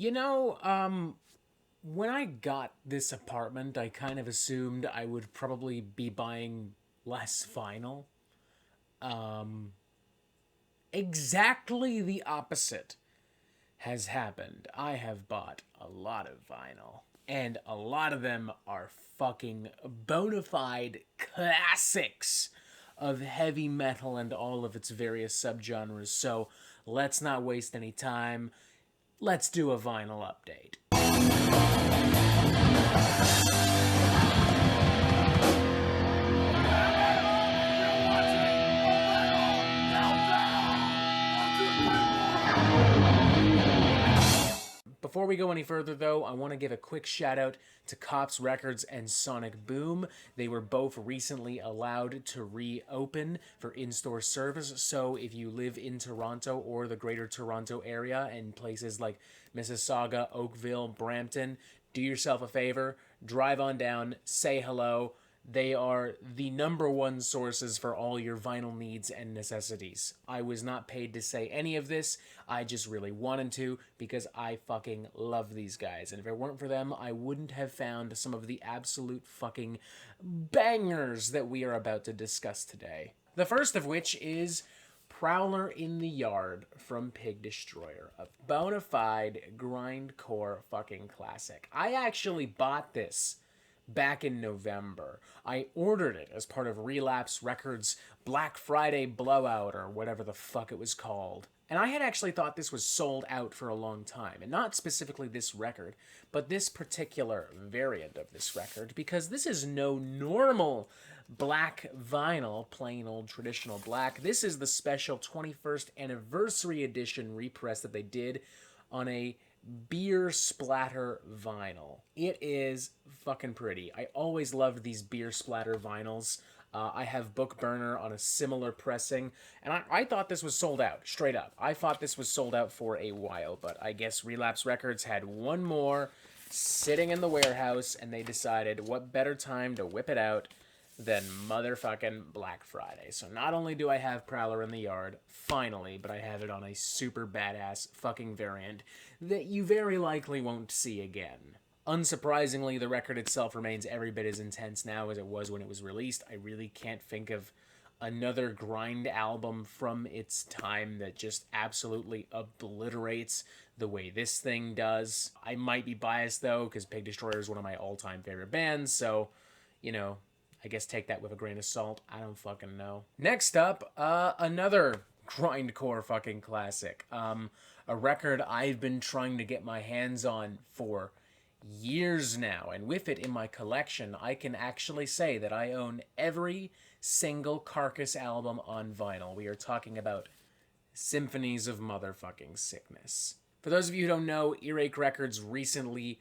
You know, when I got this apartment, I kind of assumed I would probably be buying less vinyl. Exactly the opposite has happened. I have bought a lot of vinyl, and a lot of them are fucking bona fide classics of heavy metal and all of its various subgenres. So let's not waste any time. Let's do a vinyl update. Before we go any further, though, I want to give a quick shout out to Cops Records and Sonic Boom. They were both recently allowed to reopen for in-store service, so if you live in Toronto or the greater Toronto area and places like Mississauga, Oakville, Brampton, do yourself a favor, drive on down, say hello. They are the number one sources for all your vinyl needs and necessities. I was not paid to say any of this. I just really wanted to because I fucking love these guys. And if it weren't for them, I wouldn't have found some of the absolute fucking bangers that we are about to discuss today. The first of which is Prowler in the Yard from Pig Destroyer, a bona fide grindcore fucking classic. I actually bought this back in November. I ordered it as part of Relapse Records' Black Friday Blowout, or whatever the fuck it was called. And I had actually thought this was sold out for a long time, and not specifically this record, but this particular variant of this record, because this is no normal black vinyl, plain old traditional black. This is the special 21st anniversary edition repress that they did on a beer splatter vinyl. It is fucking pretty. I always loved these beer splatter vinyls. I have Book Burner on a similar pressing, and I thought this was sold out, straight up. I thought this was sold out for a while, but I guess Relapse Records had one more sitting in the warehouse, and they decided what better time to whip it out than motherfucking Black Friday. So not only do I have Prowler in the Yard, finally, but I have it on a super badass fucking variant that you very likely won't see again. Unsurprisingly, the record itself remains every bit as intense now as it was when it was released. I really can't think of another grind album from its time that just absolutely obliterates the way this thing does. I might be biased, though, because Pig Destroyer is one of my all-time favorite bands, so, you know, I guess take that with a grain of salt. I don't fucking know. Next up, another grindcore fucking classic. A record I've been trying to get my hands on for years now, and with it in my collection, I can actually say that I own every single Carcass album on vinyl. We are talking about Symphonies of Motherfucking Sickness. For those of you who don't know, Earache Records recently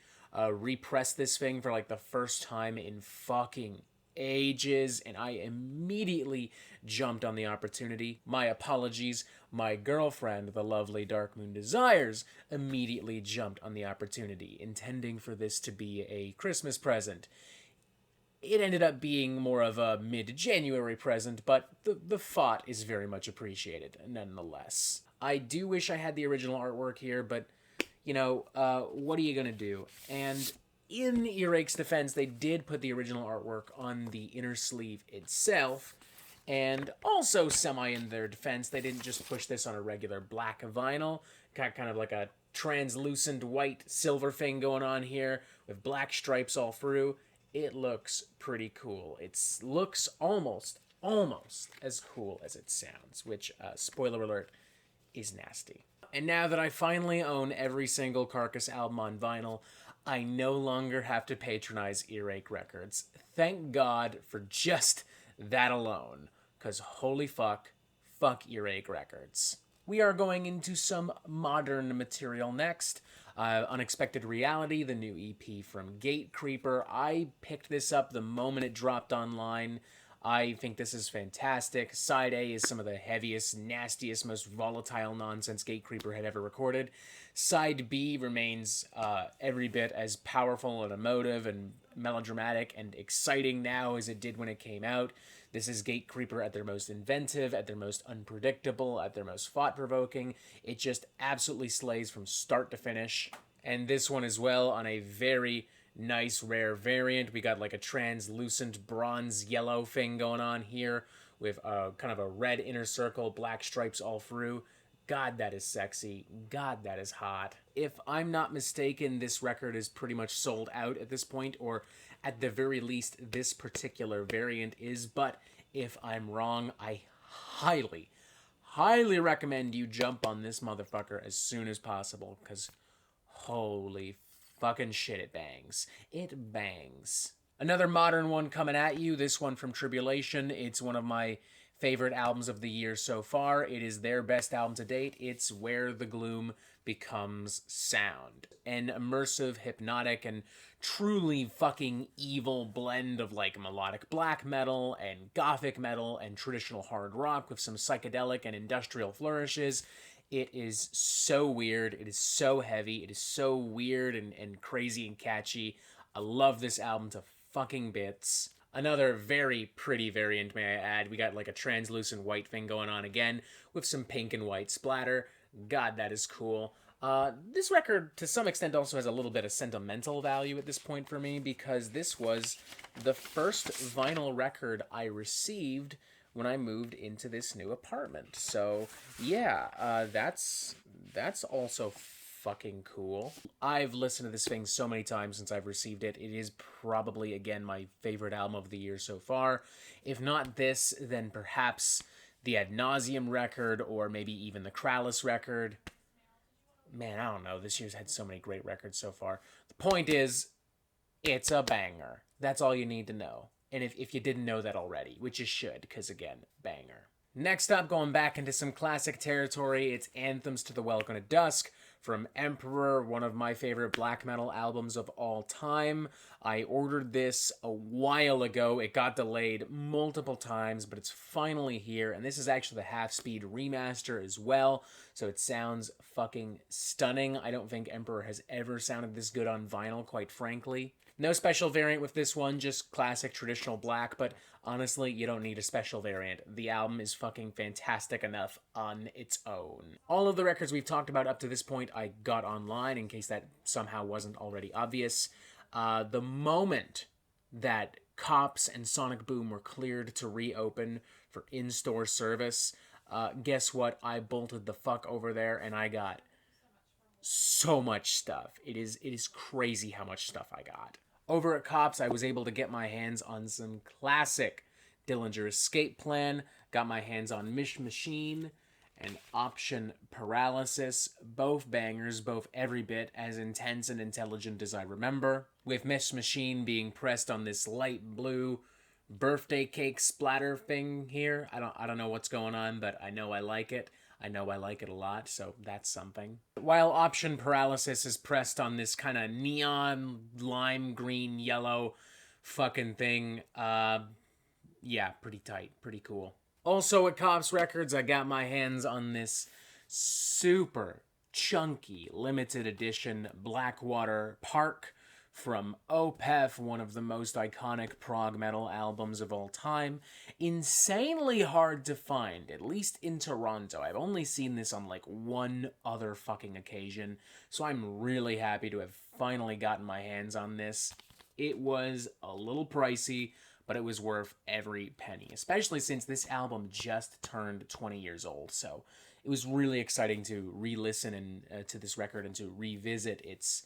repressed this thing for like the first time in fucking ages, and I immediately jumped on the opportunity. My apologies. My girlfriend, the lovely Dark Moon Desires, immediately jumped on the opportunity, intending for this to be a Christmas present. It ended up being more of a mid-January present, but the thought is very much appreciated, nonetheless. I do wish I had the original artwork here, but, you know, what are you gonna do? And in Earache's defense, they did put the original artwork on the inner sleeve itself, and also semi in their defense, they didn't just push this on a regular black vinyl. Got kind of like a translucent white silver thing going on here with black stripes all through. It looks pretty cool. It looks almost as cool as it sounds, which, spoiler alert, is nasty. And now that I finally own every single Carcass album on vinyl, I no longer have to patronize Earache Records. Thank God for just that alone. Because holy fuck Earache Records. We are going into some modern material next. Unexpected Reality, the new EP from Gatecreeper. I picked this up the moment it dropped online. I think this is fantastic. Side A is some of the heaviest, nastiest, most volatile nonsense Gatecreeper had ever recorded. Side B remains every bit as powerful and emotive and melodramatic and exciting now as it did when it came out. This is Gatecreeper at their most inventive, at their most unpredictable, at their most thought-provoking. It just absolutely slays from start to finish. And this one as well on a very nice rare variant. We got like a translucent bronze yellow thing going on here with kind of a red inner circle, black stripes all through. God, that is sexy. God, that is hot. If I'm not mistaken, this record is pretty much sold out at this point, or at the very least, this particular variant is. But if I'm wrong, I highly, highly recommend you jump on this motherfucker as soon as possible, because holy fucking shit, it bangs. It bangs. Another modern one coming at you, this one from Tribulation. It's one of my favorite albums of the year so far. It is their best album to date. It's Where the Gloom Becomes Sound. An immersive, hypnotic, and truly fucking evil blend of like melodic black metal and gothic metal and traditional hard rock with some psychedelic and industrial flourishes. It is so weird. It is so heavy. It is so weird and crazy and catchy. I love this album to fucking bits. Another very pretty variant, may I add. We got like a translucent white thing going on again with some pink and white splatter. God, that is cool. This record, to some extent, also has a little bit of sentimental value at this point for me because this was the first vinyl record I received when I moved into this new apartment. So, yeah, that's also fucking cool. I've listened to this thing so many times since I've received it. It is probably, again, my favorite album of the year so far. If not this, then perhaps the Ad Nauseam record, or maybe even the Kralis record. Man, I don't know. This year's had so many great records so far. The point is, it's a banger. That's all you need to know. And if you didn't know that already, which you should, because again, banger. Next up, going back into some classic territory, it's Anthems to the Welcome to Dusk from Emperor, one of my favorite black metal albums of all time. I ordered this a while ago. It got delayed multiple times, but it's finally here. And this is actually the half-speed remaster as well, so it sounds fucking stunning. I don't think Emperor has ever sounded this good on vinyl, quite frankly. No special variant with this one, just classic traditional black, but honestly, you don't need a special variant. The album is fucking fantastic enough on its own. All of the records we've talked about up to this point I got online, in case that somehow wasn't already obvious. The moment that Cops and Sonic Boom were cleared to reopen for in-store service, guess what? I bolted the fuck over there and I got so much stuff. It is crazy how much stuff I got. Over at Cops, I was able to get my hands on some classic Dillinger Escape Plan, got my hands on Mish Machine and Option Paralysis, both bangers, both every bit as intense and intelligent as I remember, with Mish Machine being pressed on this light blue birthday cake splatter thing here. I don't know what's going on, but I know I like it. I know I like it a lot, so that's something. While Option Paralysis is pressed on this kind of neon, lime green, yellow fucking thing, yeah, pretty tight, pretty cool. Also at Cops Records, I got my hands on this super chunky limited edition Blackwater Park from Opeth, one of the most iconic prog metal albums of all time. Insanely hard to find, at least in Toronto. I've only seen this on like one other fucking occasion, so I'm really happy to have finally gotten my hands on this. It was a little pricey, but it was worth every penny, especially since this album just turned 20 years old, so it was really exciting to re-listen to this record and to revisit its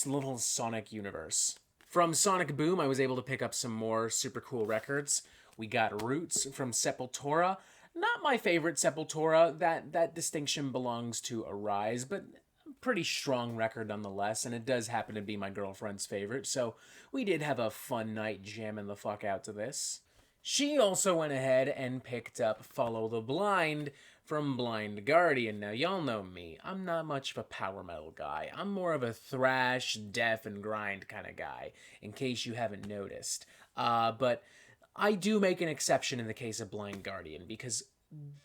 little Sonic universe. From Sonic Boom, I was able to pick up some more super cool records. We got Roots from Sepultura. Not my favorite Sepultura. That distinction belongs to Arise, but a pretty strong record nonetheless, and it does happen to be my girlfriend's favorite, so we did have a fun night jamming the fuck out to this. She also went ahead and picked up Follow the Blind from Blind Guardian. Now, y'all know me. I'm not much of a power metal guy. I'm more of a thrash, death, and grind kind of guy, in case you haven't noticed. But I do make an exception in the case of Blind Guardian, because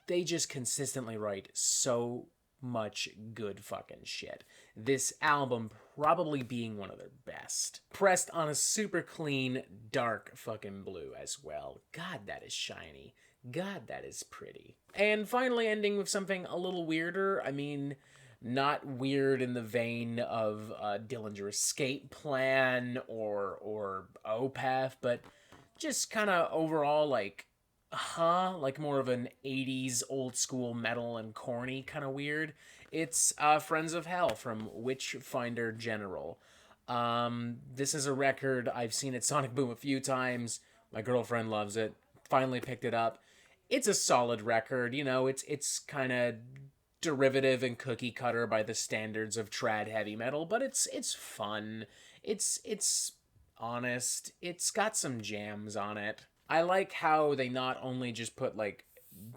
they just consistently write so much good fucking shit. This album probably being one of their best. Pressed on a super clean, dark fucking blue as well. God, that is shiny. God, that is pretty. And finally ending with something a little weirder. I mean, Not weird in the vein of Dillinger Escape Plan or Opeth, but just kind of overall like, like more of an 80s old school metal and corny kind of weird. It's Friends of Hell from Witchfinder General. This is a record I've seen at Sonic Boom a few times. My girlfriend loves it. Finally picked it up. It's a solid record. You know, it's kind of derivative and cookie cutter by the standards of trad heavy metal, but it's fun. It's honest. It's got some jams on it. I like how they not only just put like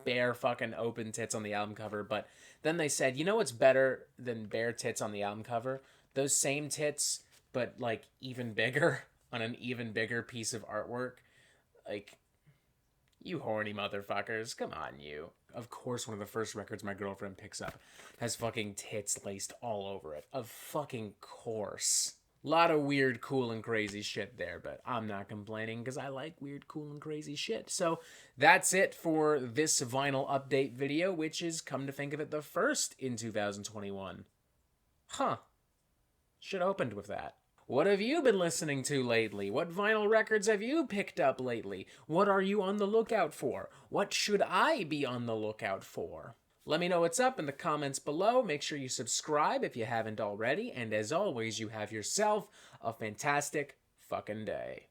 bare fucking open tits on the album cover, but then they said, you know what's better than bare tits on the album cover? Those same tits, but like even bigger on an even bigger piece of artwork. Like, you horny motherfuckers. Come on, you. Of course, one of the first records my girlfriend picks up has fucking tits laced all over it. Of fucking course. Lot of weird, cool, and crazy shit there, but I'm not complaining because I like weird, cool, and crazy shit. So that's it for this vinyl update video, which is, come to think of it, the first in 2021. Huh. Should have opened with that. What have you been listening to lately? What vinyl records have you picked up lately? What are you on the lookout for? What should I be on the lookout for? Let me know what's up in the comments below. Make sure you subscribe if you haven't already. And as always, you have yourself a fantastic fucking day.